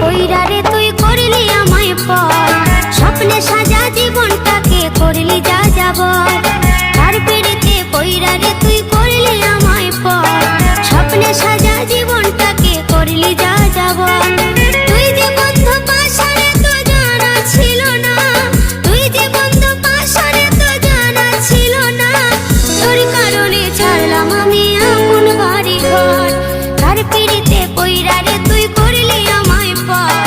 পইরারে তুই করলি আমায় পর, স্বপ্নে সাজা জীবনটাকে করলি যা যাবর। তার পিড়িতে পইরারে তুই করলি আমায় পর, স্বপ্নে সাজা জীবনটাকে করলি যা যাবর। তুই যে বন্ধু পাশারে তো জানা ছিল না, তুই যে বন্ধু পাশারে তো জানা ছিল না। তোর কারণে ছাড়লাম আমি আপন বাড়ি ঘর, তার পিড়িতে পইরারে তুই করলি আমায় পর,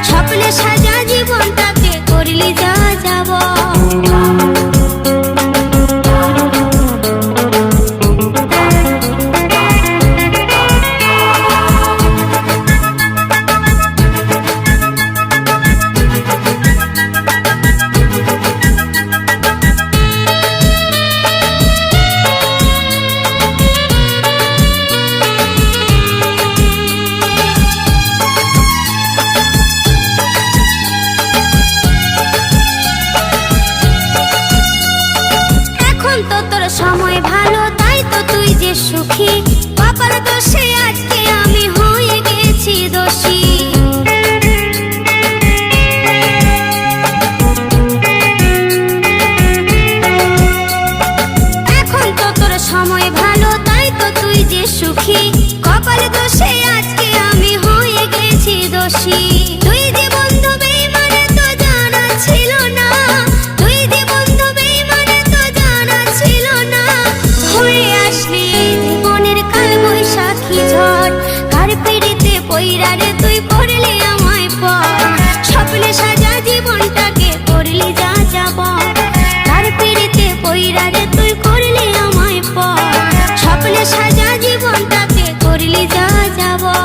স্বপ্নে সাজা জীবনটাকে করলি যা যাবর। সময় ভালো তাই তো তুই যে সুখী, বাবার দোষে আজকে আমি হয়ে গেছি দোষী। এখন তো তোর সময় ভালো তাই তো তুই যে সুখী, কপাল দোষে আজকে আমি হয়ে গেছি দোষী। তুই যে বন্ধু বেইমানে তো জানা ছিল না, তুই যে বন্ধু বেইমানে তো জানা ছিল না। হয়ে আসলি জীবনের কাল বৈশাখী ঝড়, কার পিড়িতে পইরারে তুই করলি আমায় পর, স্বপ্নে সাজা জীবনটাকে করলি যা যাবর। কার পিড়িতে পইরারে তুই করলি আমায় পর, স্বপ্নে সাজা জীবনটাকে করলি যা যাবর।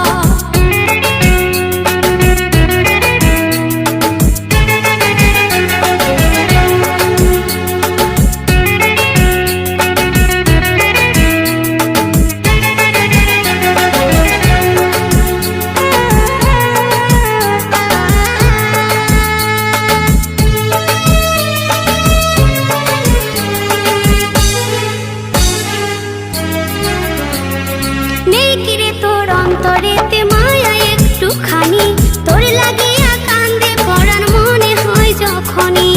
নেই কিরে তোর অন্তরেতে মায়া একটুখানি, তোর লাগিয়া কান্দে পড়ার মনে হয় যখনই।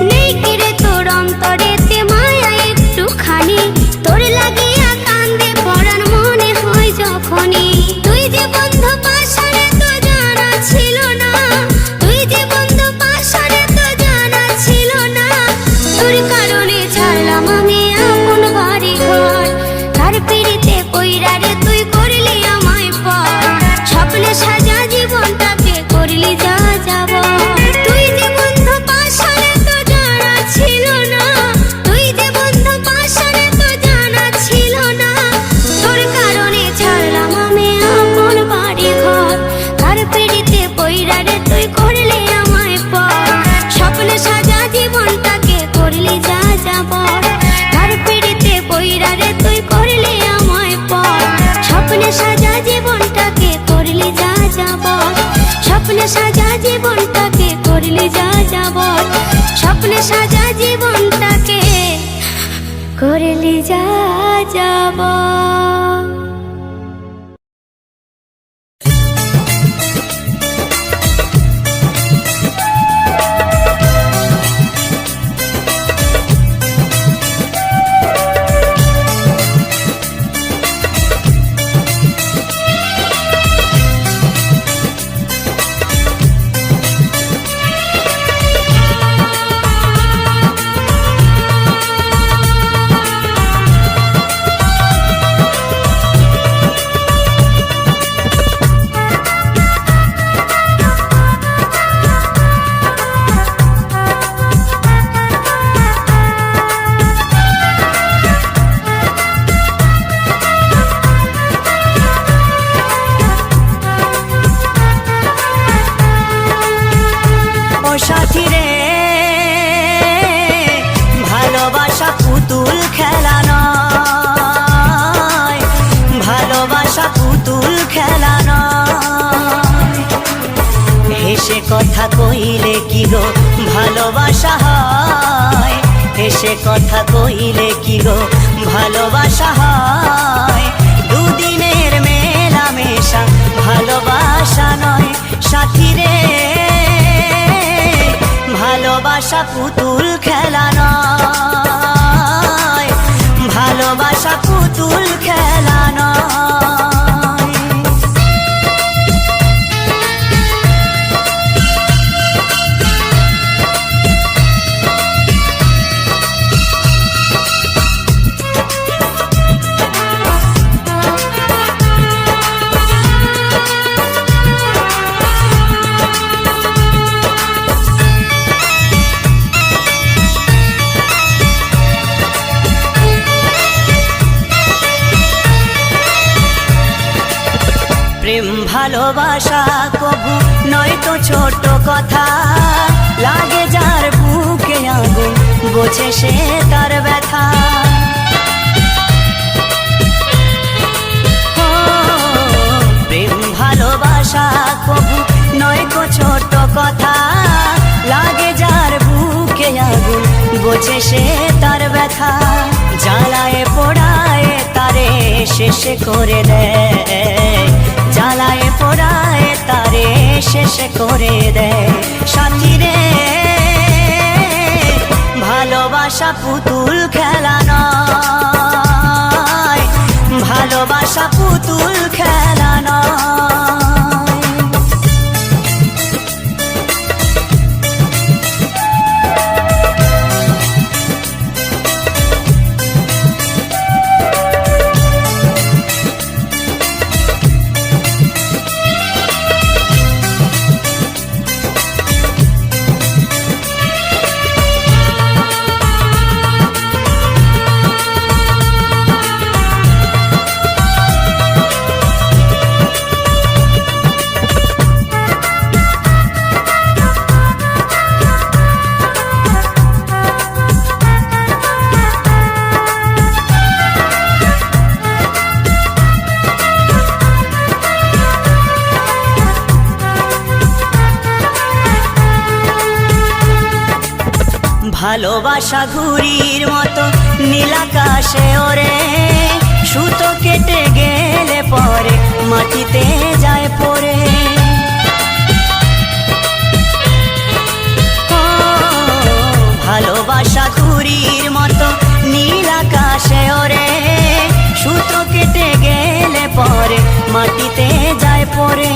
নেই কিরে তোর অন্তরেতে মায়া একটুখানি, তোর লাগিয়া কান্দে পড়ার মনে হয় যখনই। তুই যে বন্ধু পাশারে তো জানা ছিল না, তুই যে বন্ধু পাশারে তো জানা ছিল না। তোর কারণে ছাড়লাম আমি আপন বাড়ি ঘর, তার পিড়িতে পইরারে তুই করলি আমায় পর, স্বপ্নে সাজা জীবনটাকে করলি যা যাবর। তুই যে বন্ধু পাশারে তো জানা ছিল না, তুই যে বন্ধু পাশারে তো জানা ছিল না। তোর কারণে ছাড়লাম আমি আপন বাড়ি ঘর, তার পিড়িতে পইরারে তুই করলি আমায় পর, স্বপ্নে সাজা জীবনটাকে করলি যা যাবর। তার পিড়িতে পইরারে তুই করলি আমায় পর, স্বপ্নে সাজা জীবনটাকে করলি যা যাবর। স্বপ্নে সাজা জীবনটাকে করলি যা যাবর, স্বপ্নে সাজা জীবনটাকে করলি যা যাবর। হেসে কথা কইলে কি গো ভালোবাসা হয়, হেসে কথা কইলে কি গো ভালোবাসা হয়। দুদিনের মেলামেশা ভালোবাসা নয় সাথী রে, ভালোবাসা পুতুল খেলা নয়, ভালোবাসা পুতুল খেলা নয়। প্রেম ভালোবাসা কবু নয় তো ছোট কথা, লাগে যার বুকে আগুন বোঝে সে তার ব্যথা। প্রেম ভালোবাসা কবু নয় তো ছোট কথা, লাগে যার বুকে আগুন বোঝে সে তার ব্যথা। জ্বালায় পোড়ায় তারে শেষ করে দেয়, জ্বালায় পোড়ায় তারে শেষ করে দেয় সাথী রে, ভালোবাসা পুতুল খেলা নয়, ভালোবাসা পুতুল খেলা নয়। ভালোবাসা ঘুড়ির মতো নীলাকাশে ওরে, সুতো কেটে গেলে পরে মাটিতে যায় পড়ে। ভালোবাসা ঘুড়ির মতো নীলাকাশে ওরে, সুতো কেটে গেলে পরে মাটিতে যায় পড়ে।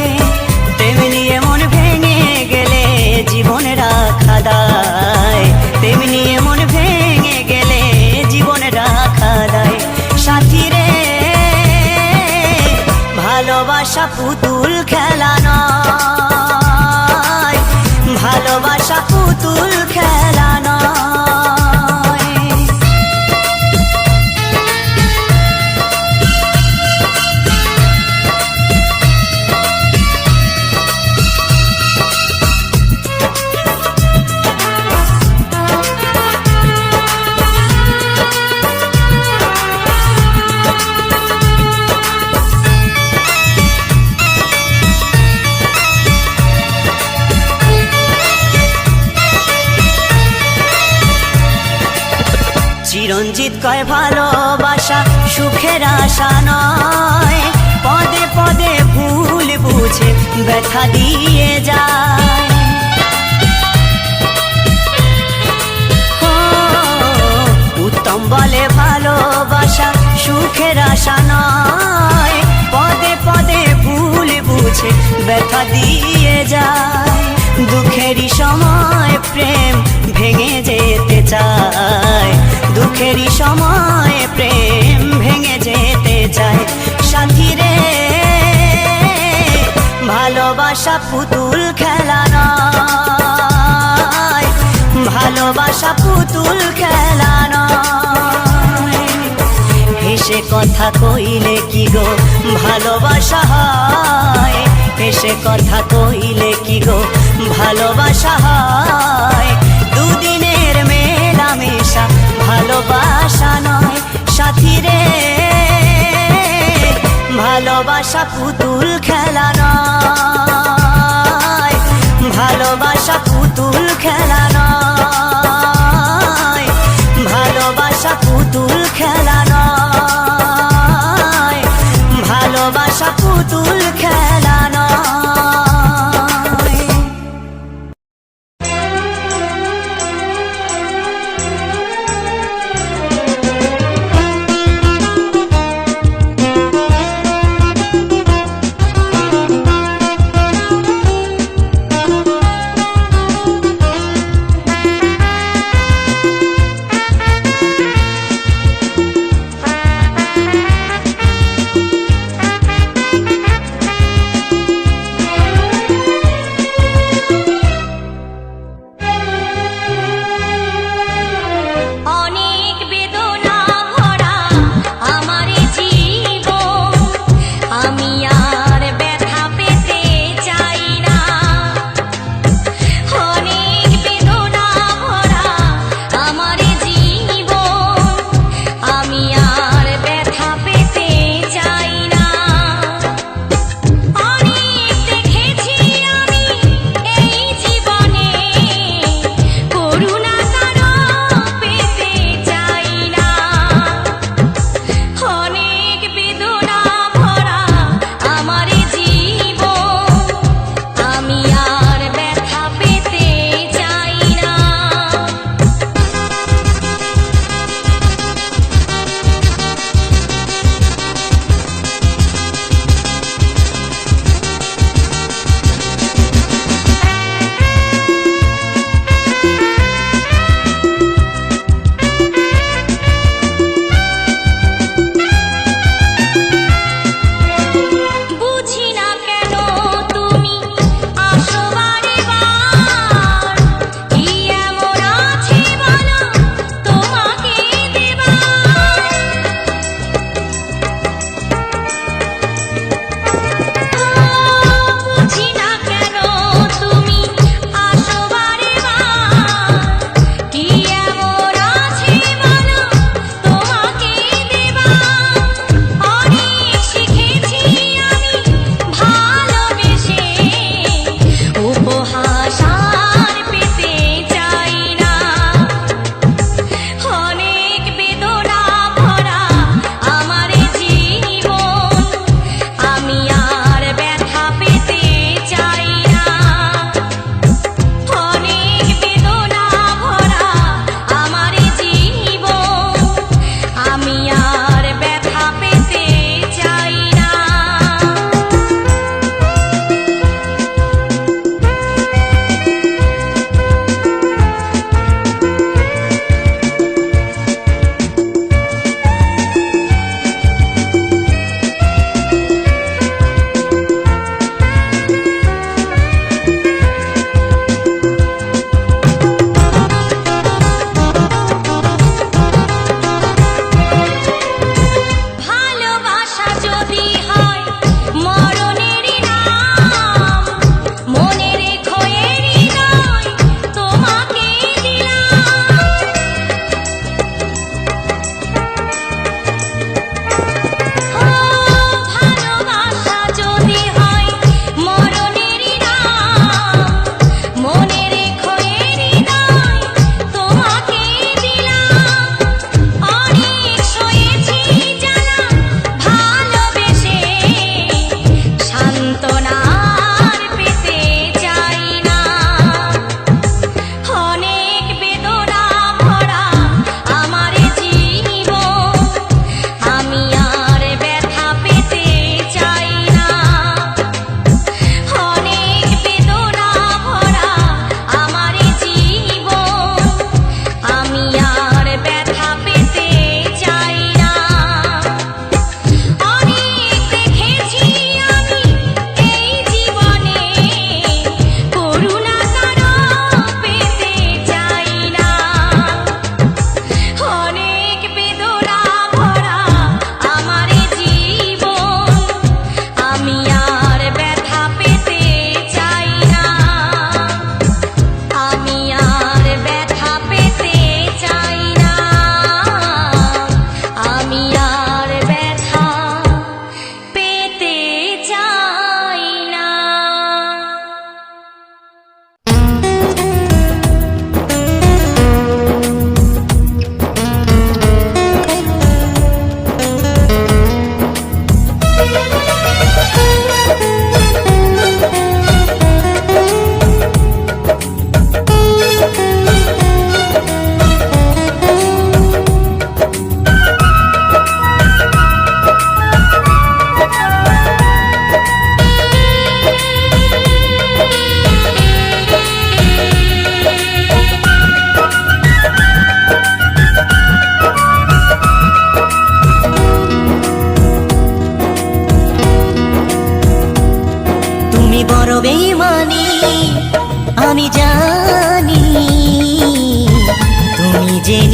তেমনি মন ভেঙে গেলে জীবন রাখা দায়, তেমনি মন ভেঙে গেলে জীবন রাখা দায় সাথী রে, ভালোবাসা পুতুল খেলা নয়, ভালোবাসা পুতুল খেলা নয়। চিরঞ্জিত কয় ভালোবাসা সুখের আশা নয়, পদে পদে ভুল বুঝে ব্যথা দিয়ে যায়। উত্তম বলে ভালোবাসা সুখের আশা নয়, পদে পদে ভুল বুঝে ব্যথা দিয়ে যায়। দুঃখেরই সময় প্রেম ভেঙে যেতে চায়, দুঃখেরই সময় প্রেম ভেঙে যেতে চায় সাথী রে, ভালোবাসা পুতুল খেলা নয়, ভালোবাসা পুতুল খেলা নয়। হেসে কথা কইলে কি গো ভালোবাসা হয়, হেসে কথা কইলে কি গো ভালোবাসা হয়। দুদিনের মেলামেশা ভালোবাসা নয় সাথী রে, ভালোবাসা পুতুল খেলা নয়, ভালোবাসা পুতুল খেলা নয়,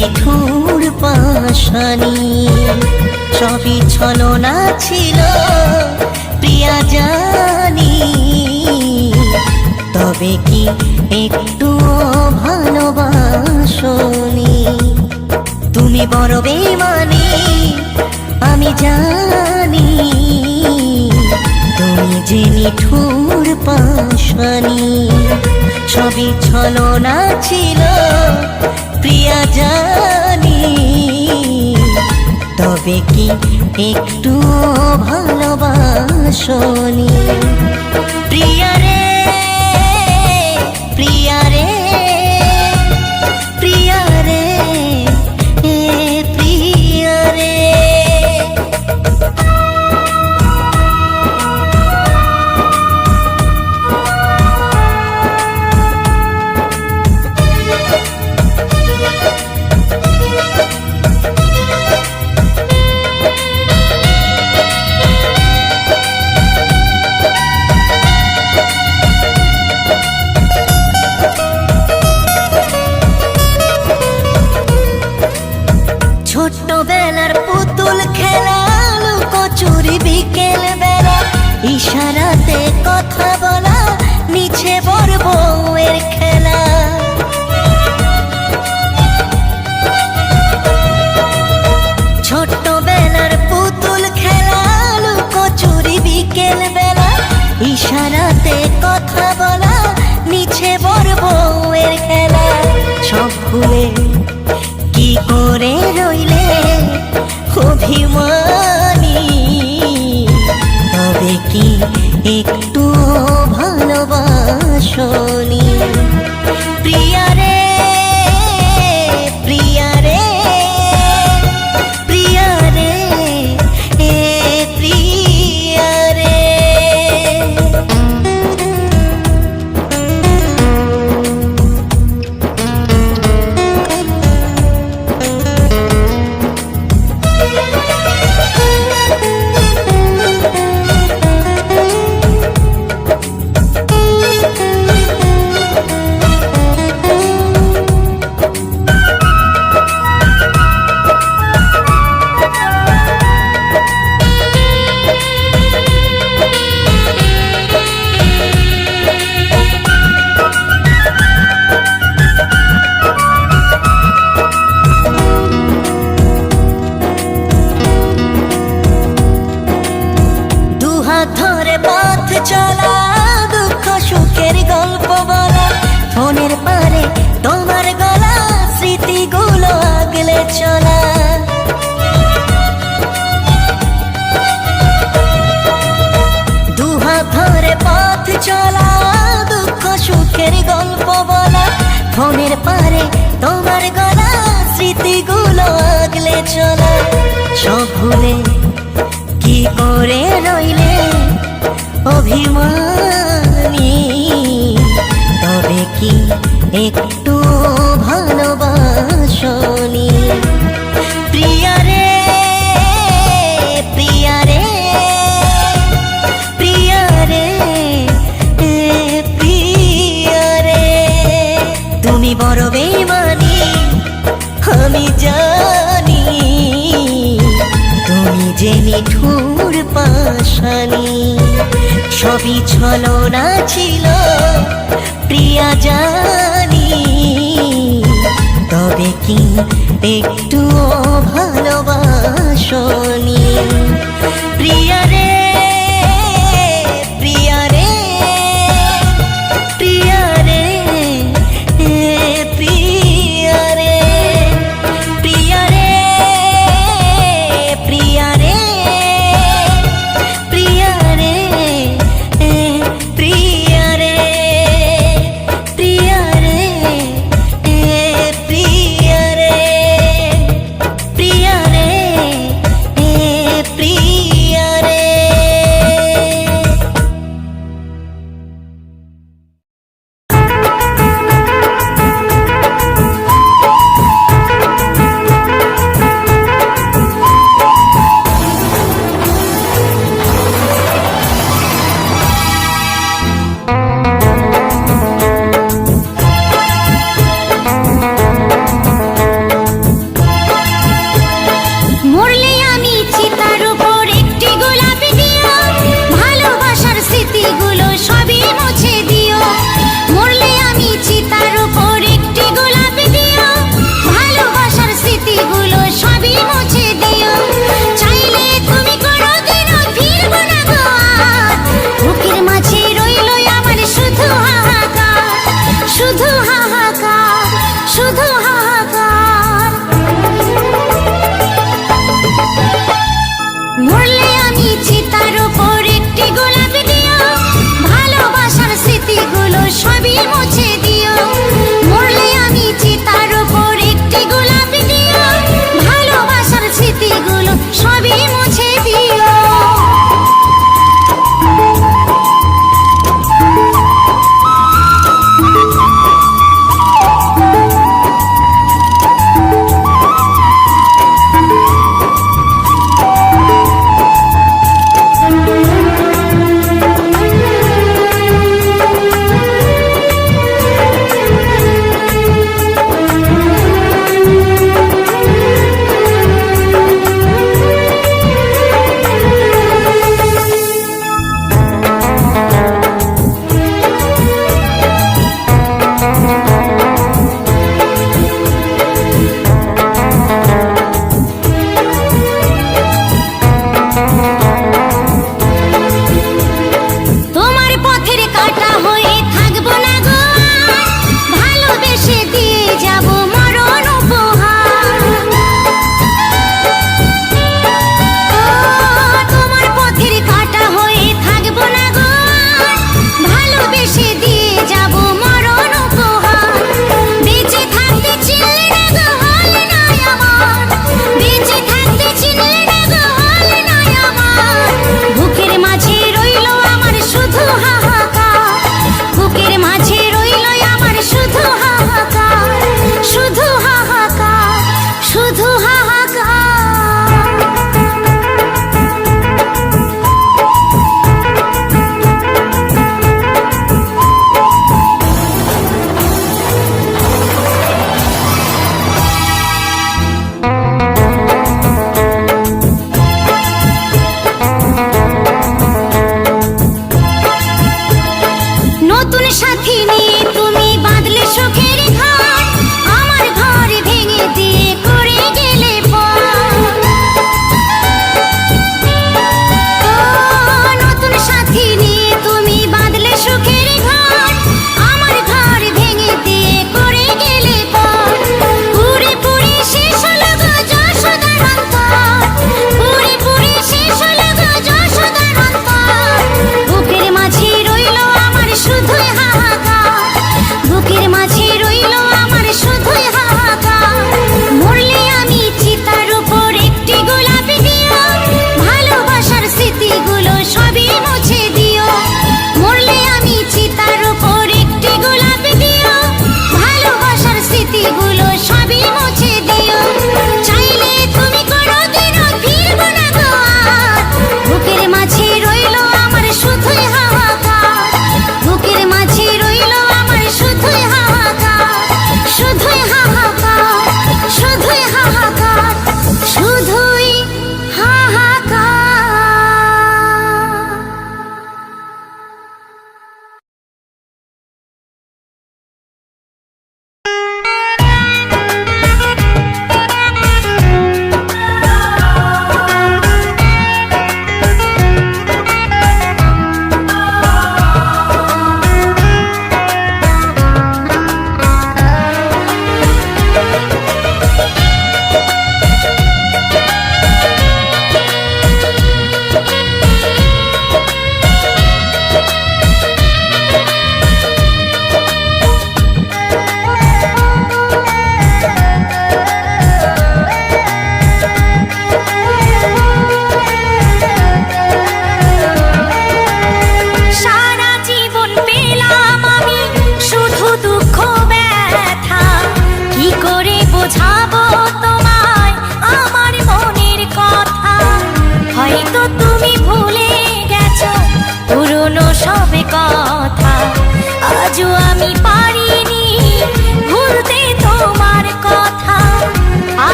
নিঠুর পাশানি সবই ছলনা ছিল প্রিয়া জানি, তবে কি একটু ভালোবাসনি? তুমি বড় বেমানি আমি জানি, তুমি যে নিঠুর পাশানি সবই ছলনা ছিল প্রিয়া জানি, তবে কি একটু ভালোবাসনি? প্রিয়া রে প্রিয়া রে প্রিয়া রে প্রিয়া রে। ছোট্টবেলার পুতুল খেলা লুকোচুরি বিকেল বেলা, ইশারাতে কথা বলা নিচে বড় বউয়ের খেলা। ছোট্টবেলার পুতুল খেলা লুকোচুরি বিকেল বেলা, ইশারাতে কথা বলা নিচে বড় বউয়ের খেলা। সব ভুলে কি করে রইলে অভিমানী, তবে কি একটু ভালোবাসনি? প্রিয়া রে প্রিয়া রে প্রিয়া রে প্রিয়া রে। ধরে পথ চলা দুঃখ সুখের গল্প বলা, ফোনের পারে তোমার গলা স্মৃতিগুলো আগলে চলা। দুহাত ধরে পথ চলা দুঃখ সুখের গল্প বলা, ফোনের পারে তোমার গলা স্মৃতিগুলো আগলে চলা। সব ভুলে কি করে রইলে অভিমানী, তবে কি একটু ভালোবাসনি? প্রিয়া রে প্রিয়া রে প্রিয়া রে প্রিয়া রে। তুমি বড় বেমানি আমি জানি, তুমি যে নিঠুর পাশানি সবই ছলনা ছিল প্রিয়া জানি, তবে কি একটু ভালোবাসনি? প্রিয়া রে প্রিয়া রে প্রিয়া রে প্রিয়া রে প্রিয়া রে প্রিয়া রে প্রিয়া রে প্রিয়া রে প্রিয়া রে প্রিয়া রে প্রিয়া রে প্রিয়া রে।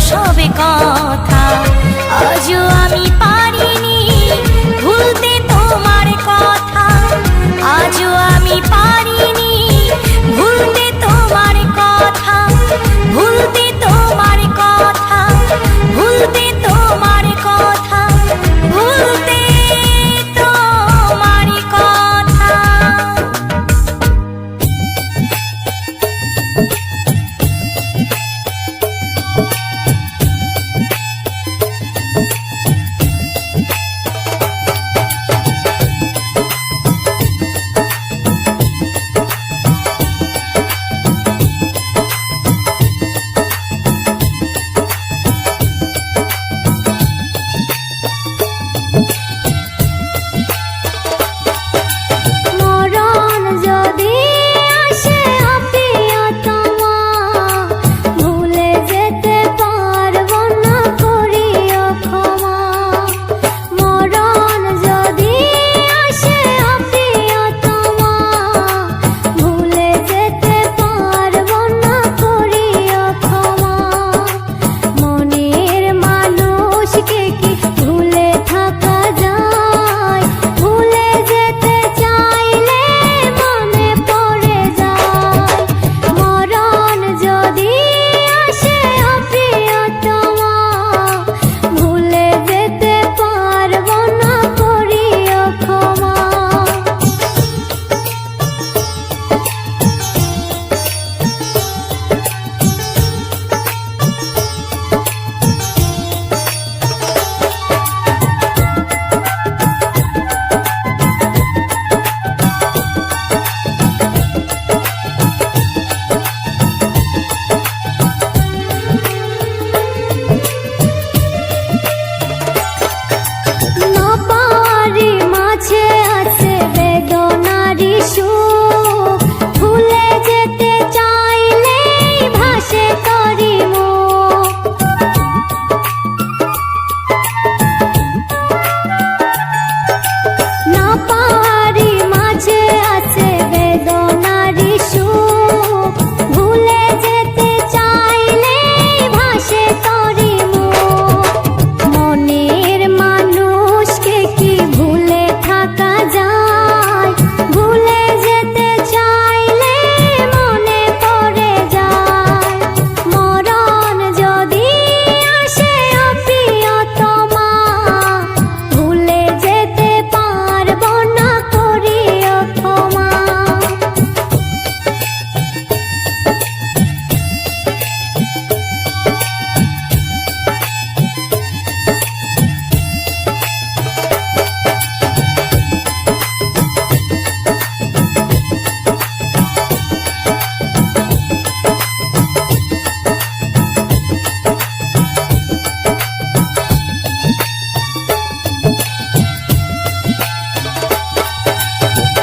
সব কথা। আজও আমি পারিনি ভুলতে তোমার কথা, আজও আমি পারিনি ভুলতে তোমার কথা, ভুলতে তোমার কথা, ভুলতে তোমার কথা, ভুলতে তোমার কথা। মরণ যদি আসে আপিয়তমা, ভুলে যেতে পারবো না করিও ক্ষমা। মরণ যদি আসে আপিয়তমা, ভুলে যেতে পারবো না করিও ক্ষমা। মনের মানুষকে কি ভুলে থাকা যায়? ভুলে যেতে চাইলে মনে পড়ে যায়। মরণ যদি আসে অপ্রিয়তমা, ভুলে যেতে পারবো না করিও ক্ষমা। না পাওয়ারই মাঝে আছে বেদনারই সুখ, ভুলে যেতে চাইলেই ভাসে তোরই মুখ। না পাওয়ারই মাঝে আছে বেদনারই সুখ, ভুলে যেতে চাইলেই ভাসে তোরই মুখ। মনের মানুষকে কি ভুলে থাকা যায়? ভুলে যেতে চাইলে মনে পড়ে যায়। মরণ যদি আসে অপ্রিয়তমা, ভুলে যেতে পারবো না করিও ক্ষমা।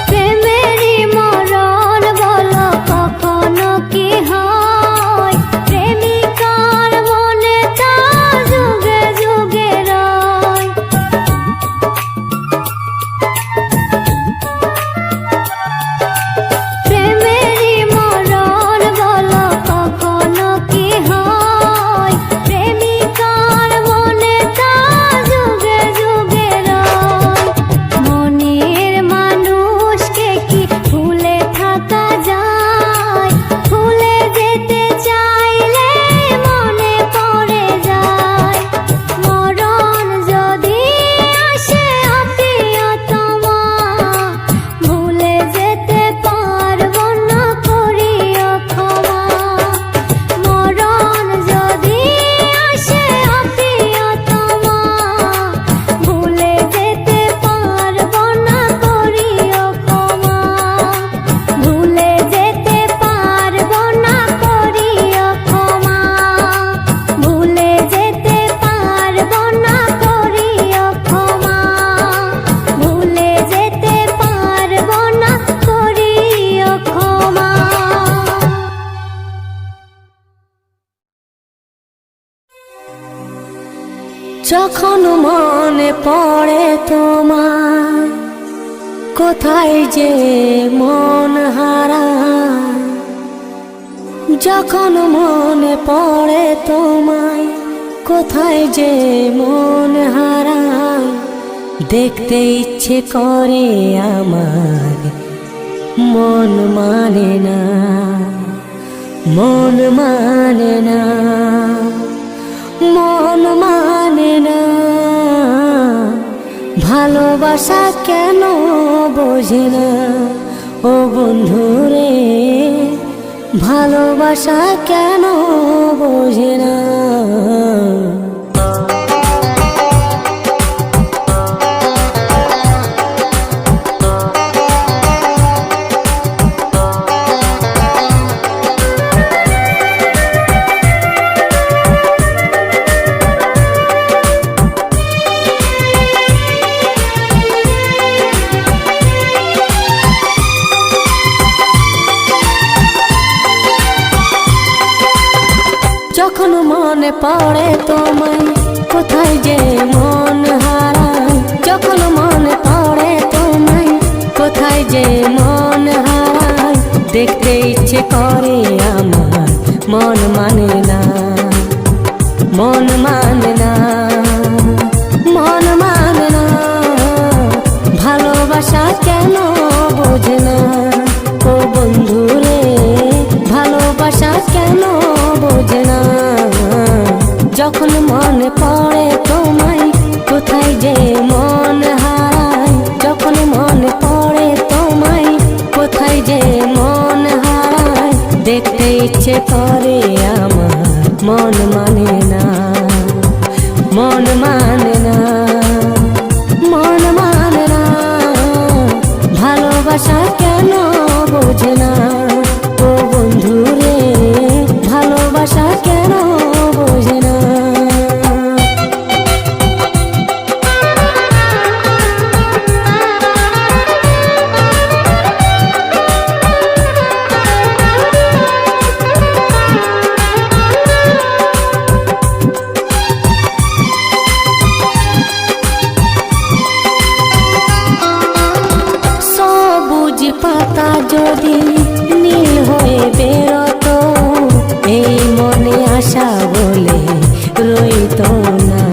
প্রেমেরই মরণ বলো কখনো কি হয়? প্রেমিকার মনে তা যুগে যুগে রয়। প্রেমেরই মরণ বলো কখনো কি হয়? প্রেমিকার মনে তা যুগে যুগে রয়। মনের মানুষকে কি ভুলে থাকা যায়? ভুলে যেতে চাইলে মনে পড়ে যায়। মরণ যদি আসে অপ্রিয়তমা, ভুলে যেতে পারবো না করিও ক্ষমা। মরণ যদি আসে অপ্রিয়তমা, ভুলে যেতে পারবো না করিও ক্ষমা। ভুলে যেতে পারবো না করিও ক্ষমা। ভুলে যেতে পারবো না করিও ক্ষমা। ভুলে যেতে পারবো না করিও ক্ষমা। যখন মনে পড়ে তোমায়, কোথায় যে মন হারায়। যখন মনে পড়ে তোমায়, কোথায় যে মন হারায়, দেখতে ইচ্ছে করে আমার, মন মানে না, মন মানে না, মন মানে না। ভালোবাসা কেন বোঝে না ও বন্ধুরে, ভালোবাসা কেন বোঝে না। যখন মনে পড়ে তোমায়, কোথায় যে মন হারায়, যখন মনে পড়ে তোমায়, কোথায় যে মন হারায়, দেখতে ইচ্ছে করে আমার, মন মানে না, মন মানে না, মন মানে না। ভালোবাসা কেন বোঝে না ও বন্ধুরে, ভালোবাসা কেন বোঝে না। যখন মনে পড়ে তোমায়, কোথায় যে মন হারায়, যখন মনে পড়ে তোমায়, কোথায় যে মন হারায়, দেখতে ইচ্ছে করে আমার, মন মানে না, মন মানে না, মন মানে না। ভালোবাসা কেন বোঝে না ও বন্ধুরে, ভালোবাসা কেন বোঝে না। সবুজ পাতা যদি নীল হয়ে বেরোতো, এই মনে আশা বলে রইতো না।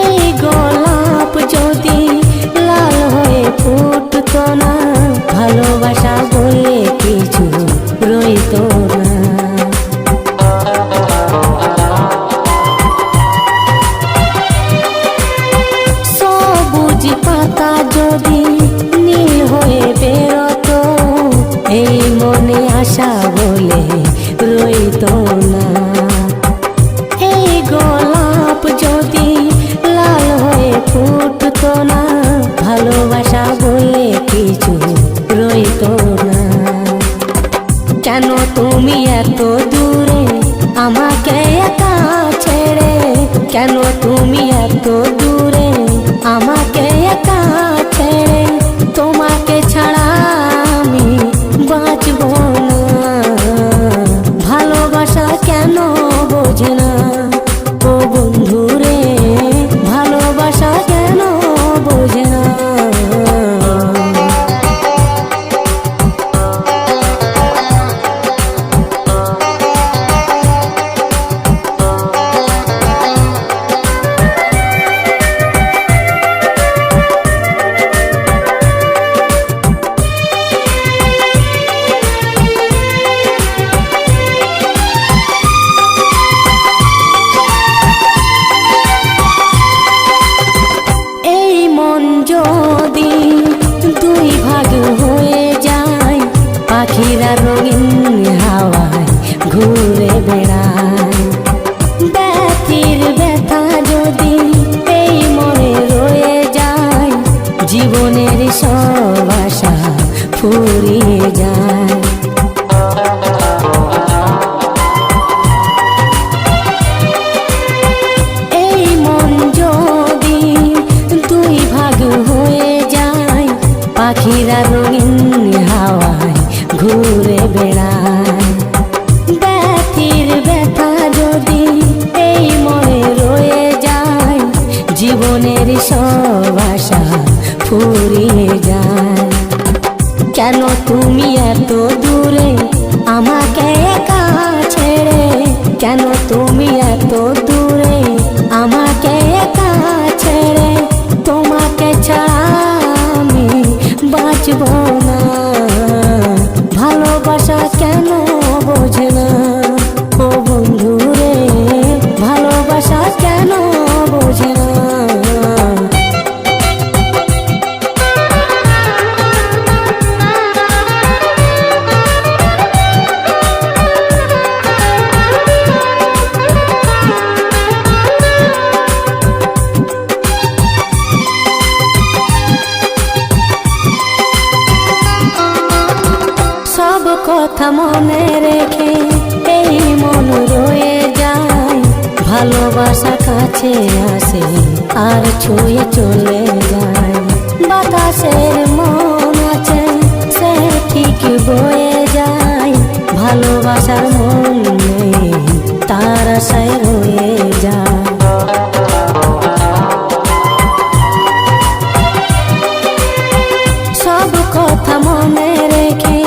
এই গোলাপ যদি লাল হয়ে ফুটতো না, ভালোবাসা বলে কিছু রইতো না। সবুজ পাতা যদি নীল হয়ে বেরোতো, এই মনে আশা বলে রইতো না। এই গোলাপ যদি লাল হয়ে ফুটতো না, ভালোবাসা বলে কিছু রইতো না। কেন তুমি এত দূরে আমাকে একা ছেড়ে, কেন তুমি এত দূরে আমাকে একা ছেড়ে, তোমাকে ছাড়া আমি বাঁচব না। ভালোবাসা কেন বোঝে না ও বন্ধুরে, ভালোবাসা কেন বোঝে না। এই মন যদি দুই ভাগ হয়ে যায়, পাখিরা রঙিন হাওয়ায় ঘুরে বেড়ায়। ব্যথির ব্যথা যদি এই মনে রয়ে যায়, জীবনের সব আশা ফুরিয়ে যায়। এই মন যদি দুই ভাগ হয়ে যায়, পাখিরা রঙিন হাওয়ায় ঘুরে বেড়ায়। ব্যথির ব্যথা যদি এই মনে রয়ে যায়, জীবনের সব আশা ফুরিয়ে যায়। কেন তুমি এত দূরে আমাকে একা ছেড়ে, কেন তুমি এত দূরে কেন বোঝে না ও বন্ধু রে, ভালোবাসা কেন বোঝে না। সব কথা মনে রেখে এই মন রয়ে যায়, ভালোবাসা কাছে আসে আর ছুঁয়ে চলে যায়। বাতাসের মন আছে সে ঠিক বয়ে যায়, ভালোবাসার মন নেই তার আশায় রয়ে যায়। সব কথা মনে রেখে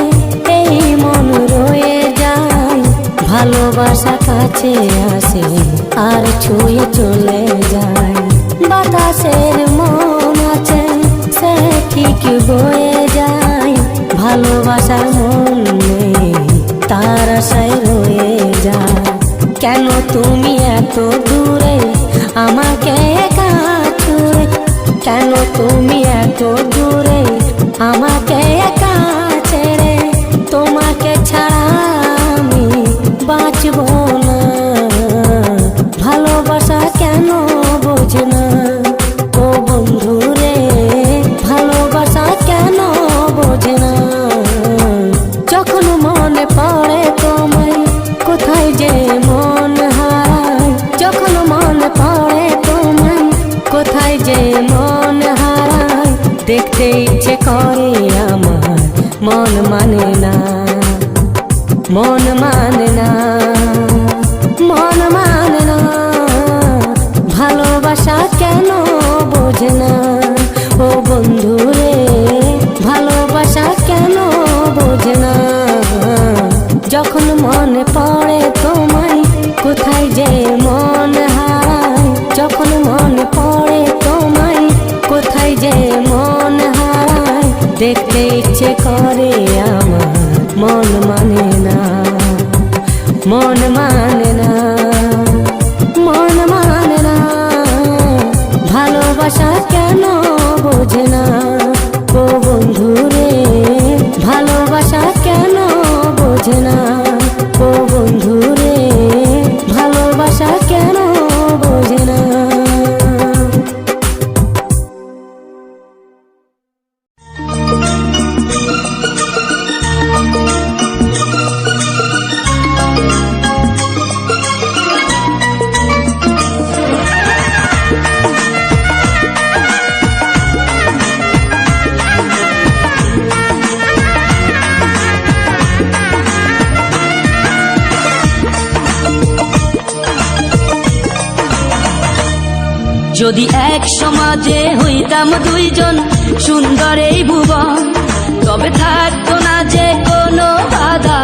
এই মন রয়ে যায়, ভালোবাসা কাছে আসে আর ছুঁয়ে চলে যায়। বাতাসের মন আছে সে ঠিক বয়ে যায়, ভালোবাসার মন নেই তার আশায় রয়ে যায়। কেন তুমি এত দূরে আমাকে একা ছুঁড়ে, কেন তুমি এত দূরে আমাকে একা ছেড়ে, তোমাকে ছাড়া আমি বাঁচব না। ভালোবাসা কেন বোঝে না ও বন্ধু রে, ভালোবাসা কেন বোঝে না। যখন মনে পড়ে তোমায় কোথায় যে মন হারায়, যখন মনে পড়ে তোমায় কোথায় যে মন হারায়, দেখতে ইচ্ছে করে আমার মন মানে না, মন মানে না, মন মানে না। ভালোবাসা কেন বোঝে না ও বন্ধু রে, ভালোবাসা কেন বোঝে না। যখন মনে পড়ে তোমায় কোথায় যে মন হারায়, যখন মনে পড়ে তোমায় কোথায় যে মন হারায়, দেখতে ইচ্ছে করে আমার মন মানে না, মন মানে না, মন মানে না। ভালোবাসা কেন বোঝে না ও বন্ধু রে, ভালোবাসা কেন বোঝে না ও বন্ধু রে, ভালোবাসা কেন বোঝে না। যদি এক সমাজে হইতাম দুইজন সুন্দর এই ভুবন, তবে থাকতো না যে কোনো বাধা,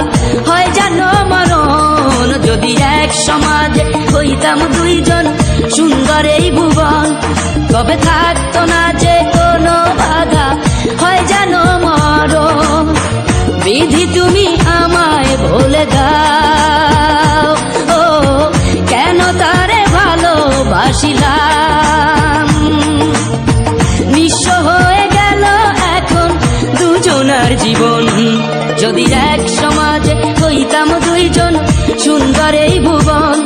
হয় জানো মরণ। যদি এক সমাজে হইতাম দুইজন সুন্দর এই ভুবন, তবে থাকতো না যে কোনো বাধা, হয় জানো মরণ। বিধি তুমি আমায় বলে দাও, ও কেন তারে ভালোবাসিলাম। নিঃস্ব হয়ে গেল এখন দুজনার জীবন, যদি এক সমাজে হইতাম দুইজন সুন্দর এই ভুবন,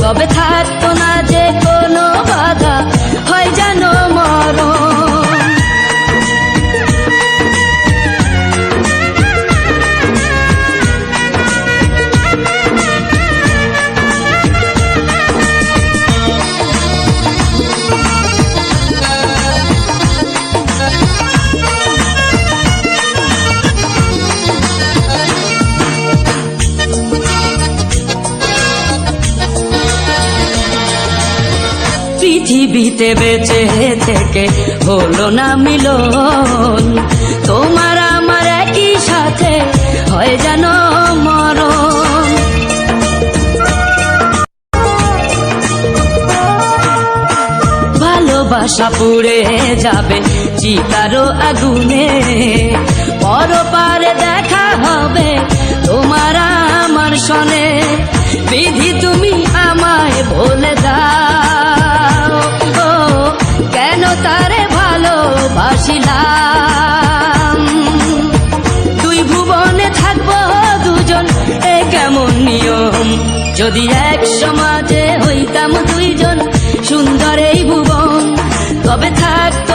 তবে থাকতো না যে কোনো বাধা, হয় জানো মরণ। পৃথিবীতে বেঁচে থেকে হলো না মিলন, তোমার আমার একই সাথে হয় যেন মরণ। ভালোবাসা পুড়ে যাবে চিতারো আগুনে, পরপারে দেখা হবে তোমার এমন নিয়ম। যদি এক সমাজে হইতাম দুইজন সুন্দর এই ভুবন, তবে থাকত